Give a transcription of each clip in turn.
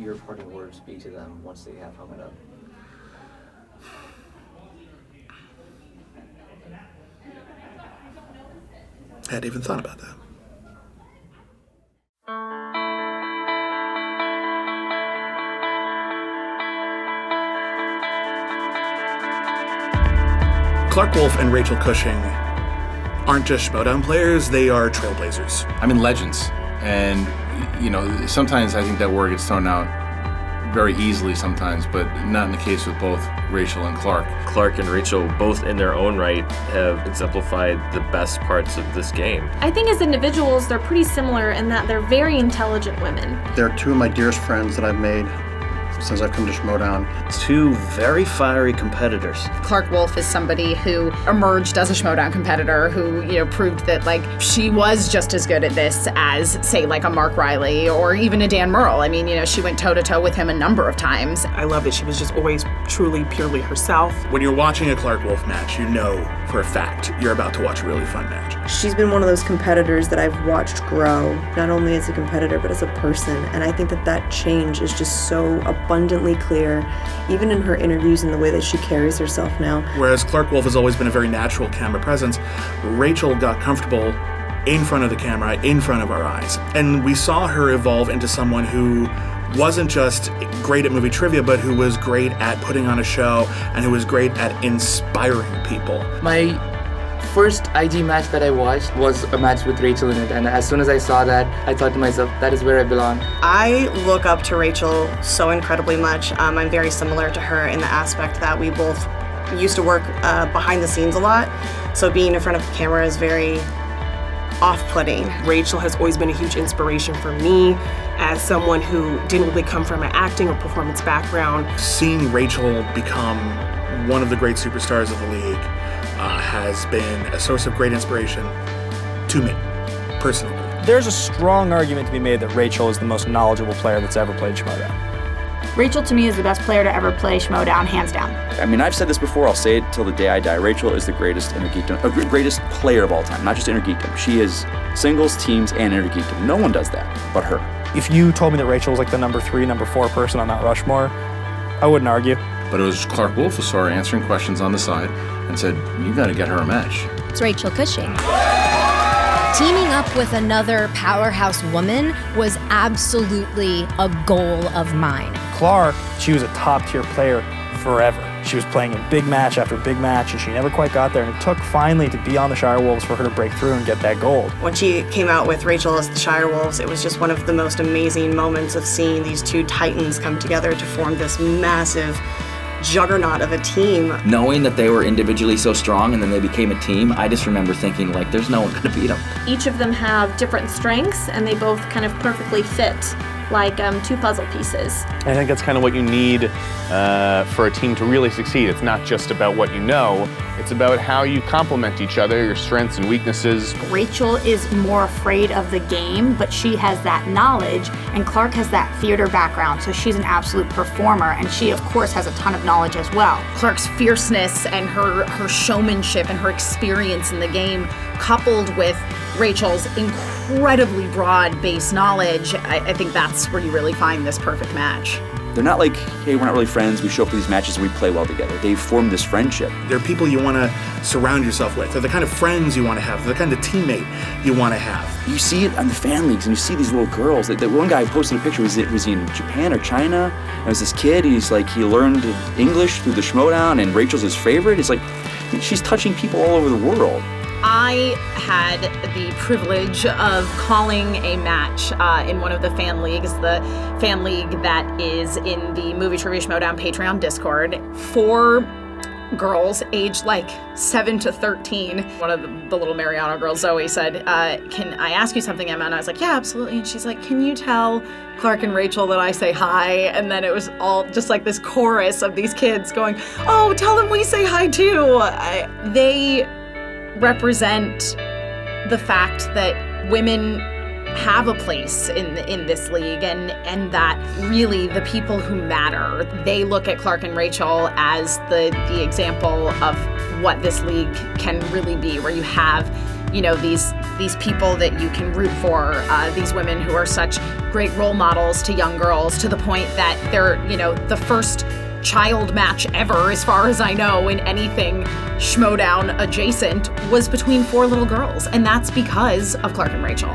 your parting words be to them once they have hung it up? I hadn't even thought about that. Clarke Wolfe and Rachel Cushing aren't just Schmoedown players, they are Trailblazers. I mean, legends. And, you know, sometimes I think that word gets thrown out very easily sometimes, but not in the case with both Rachel and Clarke. Clarke and Rachel, both in their own right, have exemplified the best parts of this game. I think as individuals, they're pretty similar in that they're very intelligent women. They're two of my dearest friends that I've made since I've come to Schmoedown. Two very fiery competitors. Clarke Wolfe is somebody who emerged as a Schmoedown competitor who, proved that, she was just as good at this as, say, a Mark Riley or even a Dan Murrell. I mean, she went toe-to-toe with him a number of times. I love that she was just always truly, purely herself. When you're watching a Clarke Wolfe match, you know for a fact you're about to watch a really fun match. She's been one of those competitors that I've watched grow, not only as a competitor, but as a person. And I think that change is just so abundantly clear, even in her interviews and the way that she carries herself now. Whereas Clarke Wolfe has always been a very natural camera presence, Rachel got comfortable in front of the camera, in front of our eyes. And we saw her evolve into someone who wasn't just great at movie trivia, but who was great at putting on a show and who was great at inspiring people. My first IG match that I watched was a match with Rachel in it, and as soon as I saw that, I thought to myself, that is where I belong. I look up to Rachel so incredibly much. I'm very similar to her in the aspect that we both used to work behind the scenes a lot, so being in front of the camera is very off-putting. Rachel has always been a huge inspiration for me as someone who didn't really come from an acting or performance background. Seeing Rachel become one of the great superstars of the league has been a source of great inspiration to me, personally. There's a strong argument to be made that Rachel is the most knowledgeable player that's ever played Schmoedown. Rachel, to me, is the best player to ever play Schmoedown, hands down. I mean, I've said this before, I'll say it till the day I die. Rachel is the greatest greatest player of all time, not just intergeekdom. She is singles, teams, and intergeekdom. No one does that but her. If you told me that Rachel was the number 3, number 4 person on Mount Rushmore, I wouldn't argue. But it was Clarke Wolfe who saw her answering questions on the side and said, you got to get her a match. It's Rachel Cushing. Teaming up with another powerhouse woman was absolutely a goal of mine. Clarke, she was a top-tier player forever. She was playing in big match after big match, and she never quite got there. And it took finally to be on the Shirewolves for her to break through and get that gold. When she came out with Rachel as the Shirewolves, it was just one of the most amazing moments of seeing these two titans come together to form this massive juggernaut of a team. Knowing that they were individually so strong and then they became a team, I just remember thinking, there's no one going to beat them. Each of them have different strengths, and they both kind of perfectly fit like two puzzle pieces. I think that's kind of what you need for a team to really succeed. It's not just about what you know, it's about how you complement each other, your strengths and weaknesses. Rachel is more afraid of the game, but she has that knowledge, and Clarke has that theater background, so she's an absolute performer, and she, of course, has a ton of knowledge as well. Clarke's fierceness and her showmanship and her experience in the game, coupled with Rachel's incredibly broad base knowledge, I think that's where you really find this perfect match. They're not like, hey, we're not really friends, we show up for these matches and we play well together. They've formed this friendship. They're people you want to surround yourself with. They're the kind of friends you want to have. They're the kind of teammate you want to have. You see it on the fan leagues, and you see these little girls. That one guy posted a picture, was he in Japan or China? And it was this kid, he learned English through the Schmoedown, and Rachel's his favorite. It's like, she's touching people all over the world. I had the privilege of calling a match in one of the fan leagues, the fan league that is in the Movie Trivia Schmoedown Patreon Discord. 4 girls aged 7 to 13. One of the little Mariano girls, Zoe, said, can I ask you something, Emma? And I was like, yeah, absolutely. And she's like, can you tell Clarke and Rachel that I say hi? And then it was all just this chorus of these kids going, oh, tell them we say hi too. They represent the fact that women have a place in this league, and that really the people who matter, they look at Clarke and Rachel as the example of what this league can really be, where you have these people that you can root for, these women who are such great role models to young girls, to the point that they're, the first child match ever, as far as I know, in anything Schmoedown adjacent was between 4 little girls, and that's because of Clarke and Rachel.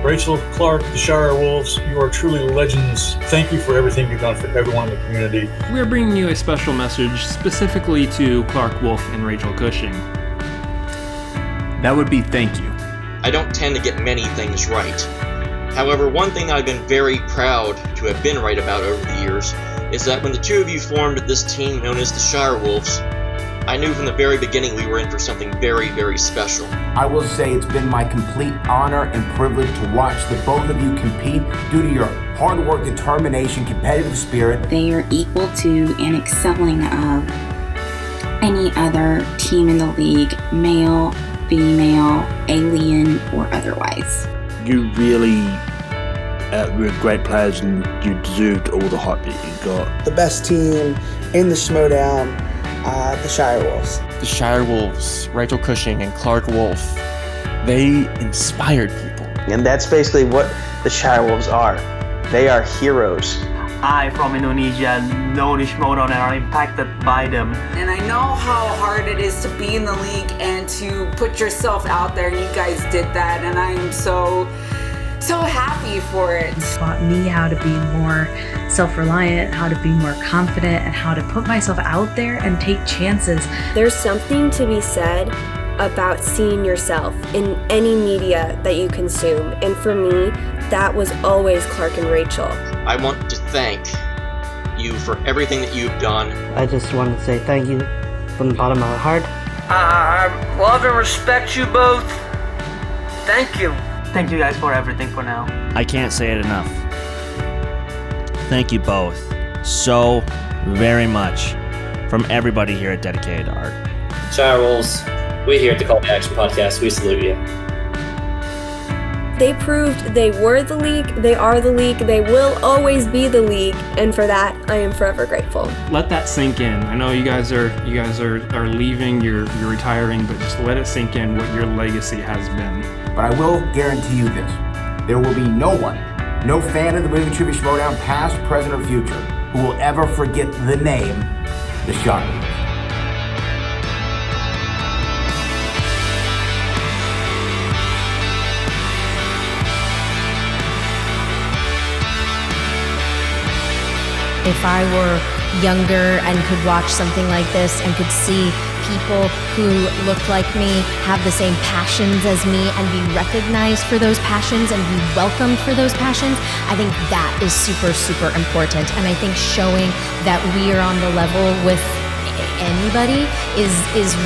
Rachel, Clarke, the Shirewolves, you are truly legends. Thank you for everything you've done for everyone in the community. We're bringing you a special message specifically to Clarke, Wolfe, and Rachel Cushing. That would be thank you. I don't tend to get many things right. However, one thing that I've been very proud to have been right about over the years is that when the two of you formed this team known as the Shirewolves, I knew from the very beginning we were in for something very, very special. I will say it's been my complete honor and privilege to watch the both of you compete due to your hard work, determination, competitive spirit. They are equal to and excelling of any other team in the league, male, female, alien, or otherwise. You really were great players and you deserved all the hype that you got. The best team in the Schmoedown, the Shirewolves. The Shirewolves, Rachel Cushing and Clarke Wolfe, they inspired people. And that's basically what the Shirewolves are. They are heroes. I, from Indonesia, know the Schmoedown and are impacted by them. And I know how hard it is to be in the league and to put yourself out there, and you guys did that, and I am so happy for it. It taught me how to be more self-reliant, how to be more confident, and how to put myself out there and take chances. There's something to be said about seeing yourself in any media that you consume. And for me, that was always Clarke and Rachel. I want to thank you for everything that you've done. I just want to say thank you from the bottom of my heart. I love and respect you both. Thank you. Thank you guys for everything for now. I can't say it enough. Thank you both so very much from everybody here at Dedicated Art. Shirewolves, we here at the Call to Action podcast, we salute you. They proved they were the league, they are the league, they will always be the league, and for that, I am forever grateful. Let that sink in. I know you guys are leaving, you're retiring, but just let it sink in what your legacy has been. But I will guarantee you this. There will be no one, no fan of the Movie Trivia Schmoedown, past, present, or future, who will ever forget the name, the Shirewolves. If I were younger and could watch something like this and could see people who looked like me have the same passions as me and be recognized for those passions and be welcomed for those passions, I think that is super, super important. And I think showing that we are on the level with anybody is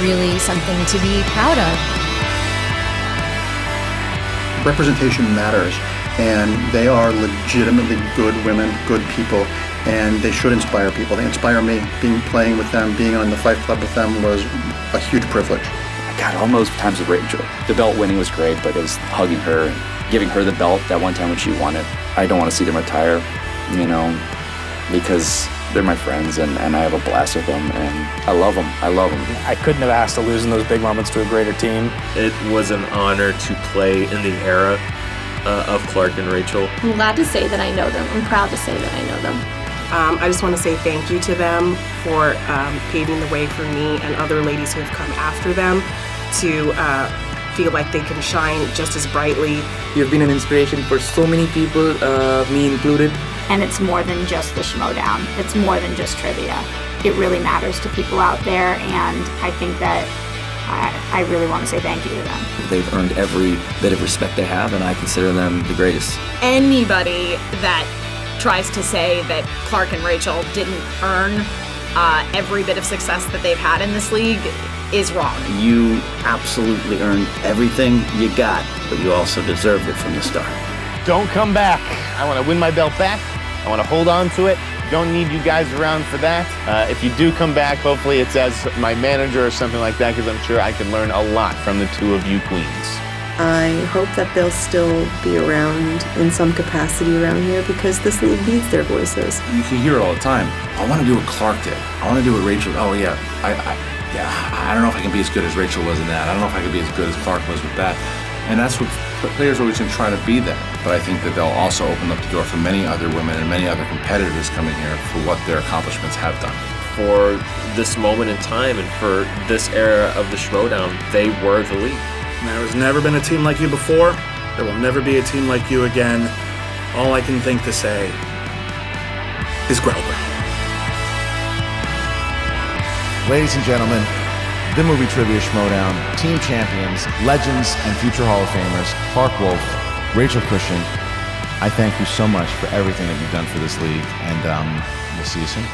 really something to be proud of. Representation matters, and they are legitimately good women, good people, and they should inspire people. They inspire me. Playing with them, being on the Fight Club with them was a huge privilege. God, all those times with Rachel. The belt winning was great, but it was hugging her and giving her the belt that one time when she won it. I don't want to see them retire, because they're my friends and I have a blast with them and I love them. I couldn't have asked to lose in those big moments to a greater team. It was an honor to play in the era of Clarke and Rachel. I'm glad to say that I know them. I'm proud to say that I know them. I just want to say thank you to them for paving the way for me and other ladies who have come after them to feel like they can shine just as brightly. You've been an inspiration for so many people, me included. And it's more than just the Schmoedown. It's more than just trivia. It really matters to people out there, and I think that I really want to say thank you to them. They've earned every bit of respect they have, and I consider them the greatest. Anybody that tries to say that Clarke and Rachel didn't earn every bit of success that they've had in this league is wrong. You absolutely earned everything you got, but you also deserved it from the start. Don't come back. I want to win my belt back. I want to hold on to it. Don't need you guys around for that. If you do come back, hopefully it's as my manager or something like that, because I'm sure I can learn a lot from the two of you queens. I hope that they'll still be around in some capacity around here because this league needs their voices. You can hear it all the time. I want to do what Clarke did. I want to do what Rachel. Oh yeah, I don't know if I can be as good as Rachel was in that. I don't know if I can be as good as Clarke was with that. And that's what players are always going to try to be that. But I think that they'll also open up the door for many other women and many other competitors coming here for what their accomplishments have done. For this moment in time and for this era of the Schmoedown, they were the league. There has never been a team like you before. There will never be a team like you again. All I can think to say is grow. Ladies and gentlemen, the Movie Trivia Schmoedown, team champions, legends, and future Hall of Famers, Clarke Wolfe, Rachel Cushing. I thank you so much for everything that you've done for this league, and we'll see you soon.